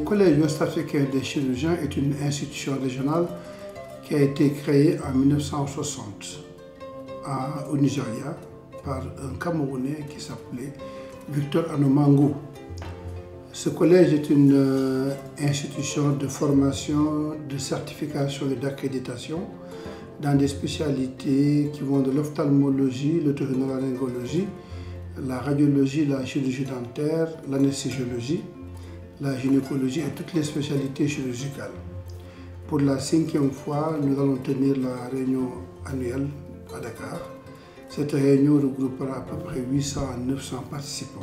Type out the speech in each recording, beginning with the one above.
Collège ouest-africain des chirurgiens est une institution régionale qui a été créée en 1960 au Nigeria par un Camerounais qui s'appelait Victor Anomango. Ce collège est une institution de formation, de certification et d'accréditation dans des spécialités qui vont de l'ophtalmologie, l'otorhinolaryngologie, la radiologie, la chirurgie dentaire, l'anesthésiologie, la gynécologie et toutes les spécialités chirurgicales. Pour la 5e fois, nous allons tenir la réunion annuelle à Dakar. Cette réunion regroupera à peu près 800 à 900 participants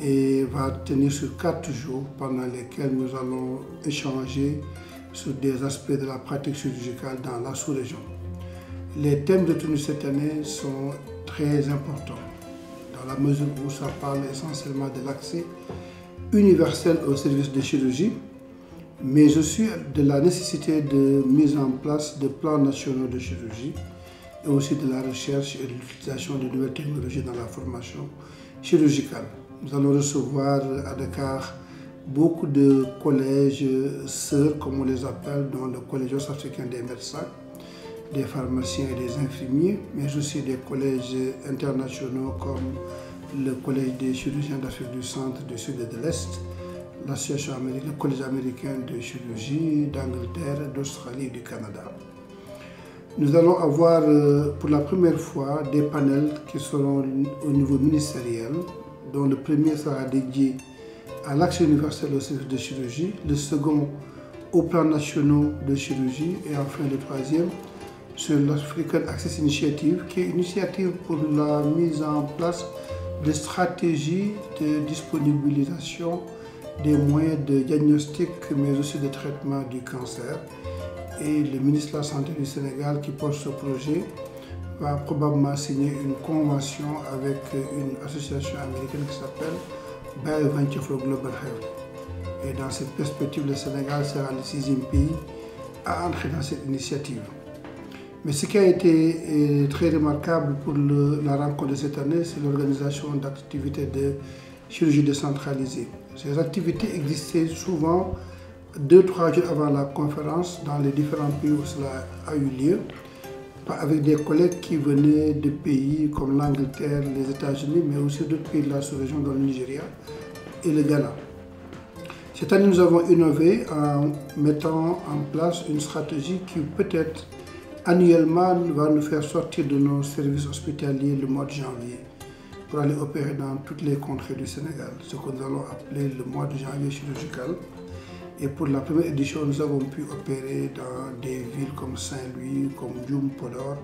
et va tenir sur 4 jours pendant lesquels nous allons échanger sur des aspects de la pratique chirurgicale dans la sous-région. Les thèmes de tenue cette année sont très importants dans la mesure où ça parle essentiellement de l'accès universel aux services de chirurgie, mais aussi de la nécessité de mise en place de plans nationaux de chirurgie et aussi de la recherche et de l'utilisation de nouvelles technologies dans la formation chirurgicale. Nous allons recevoir à Dakar beaucoup de collèges sœurs, comme on les appelle, dont le Collège ouest-africain des médecins, des pharmaciens et des infirmiers, mais aussi des collèges internationaux comme le Collège des chirurgiens d'Afrique du Centre, du Sud et de l'Est, l'association américaine, le Collège américain de chirurgie d'Angleterre, d'Australie et du Canada. Nous allons avoir pour la première fois des panels qui seront au niveau ministériel, dont le premier sera dédié à l'accès universel aux services de chirurgie, le second aux plans nationaux de chirurgie et enfin le troisième sur l'African Access Initiative, qui est une initiative pour la mise en place de stratégies de disponibilisation des moyens de diagnostic mais aussi de traitement du cancer. Et le ministre de la Santé du Sénégal qui porte ce projet va probablement signer une convention avec une association américaine qui s'appelle BioVenture for Global Health. Et dans cette perspective, le Sénégal sera le 6e pays à entrer dans cette initiative. Mais ce qui a été très remarquable pour la rencontre de cette année, c'est l'organisation d'activités de chirurgie décentralisée. Ces activités existaient souvent 2-3 jours avant la conférence dans les différents pays où cela a eu lieu, avec des collègues qui venaient de pays comme l'Angleterre, les États-Unis, mais aussi d'autres pays de la sous-région, dont le Nigeria et le Ghana. Cette année, nous avons innové en mettant en place une stratégie qui peut-être annuellement va nous faire sortir de nos services hospitaliers le mois de janvier pour aller opérer dans toutes les contrées du Sénégal, ce que nous allons appeler le mois de janvier chirurgical. Et pour la première édition, nous avons pu opérer dans des villes comme Saint-Louis, comme Djoum, Podor,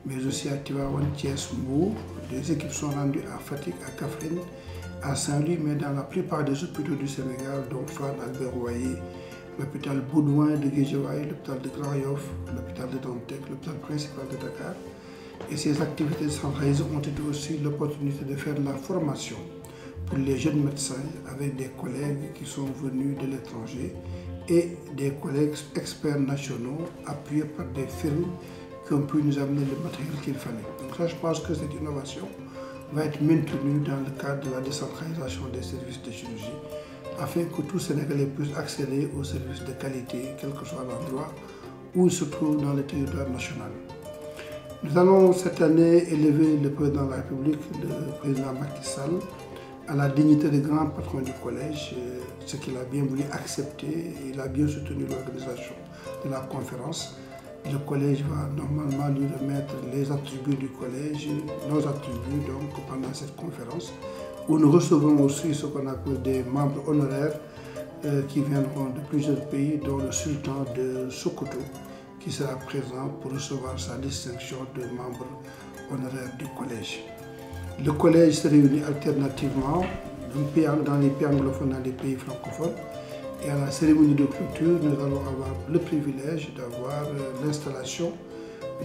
mais aussi à Tivaouane, Thiès, Mbour. Des équipes sont rendues à Fatick, à Kaffrine, à Saint-Louis, mais dans la plupart des hôpitaux du Sénégal, dont Fann, Albert Royer, l'hôpital Baudouin de Guédiawaye, l'hôpital de Grand Yoff, l'hôpital de Dantec, l'hôpital principal de Dakar. Et ces activités centralisées ont été aussi l'opportunité de faire de la formation pour les jeunes médecins avec des collègues qui sont venus de l'étranger et des collègues experts nationaux appuyés par des firmes qui ont pu nous amener le matériel qu'il fallait. Donc là, je pense que cette innovation va être maintenue dans le cadre de la décentralisation des services de chirurgie afin que tout Sénégalais puisse accéder aux services de qualité, quel que soit l'endroit où il se trouve dans le territoire national. Nous allons cette année élever le président de la République, le président Macky Sall, à la dignité de grand patron du collège, ce qu'il a bien voulu accepter. Il a bien soutenu l'organisation de la conférence. Le collège va normalement lui remettre les attributs du collège, nos attributs donc pendant cette conférence, où nous recevons aussi ce qu'on appelle des membres honoraires qui viendront de plusieurs pays, dont le sultan de Sokoto, qui sera présent pour recevoir sa distinction de membre honoraire du collège. Le collège se réunit alternativement dans les pays anglophones, dans les pays francophones. Et à la cérémonie de clôture, nous allons avoir le privilège d'avoir l'installation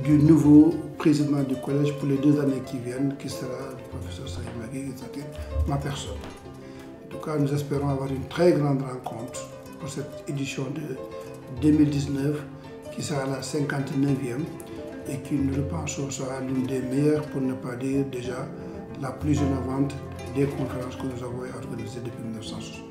du nouveau président du collège pour les 2 années qui viennent, qui sera le professeur Saïd Magui, c'est-à-dire ma personne. En tout cas, nous espérons avoir une très grande rencontre pour cette édition de 2019, qui sera la 59e et qui, nous le pensons, sera l'une des meilleures, pour ne pas dire déjà la plus innovante des conférences que nous avons organisées depuis 1960.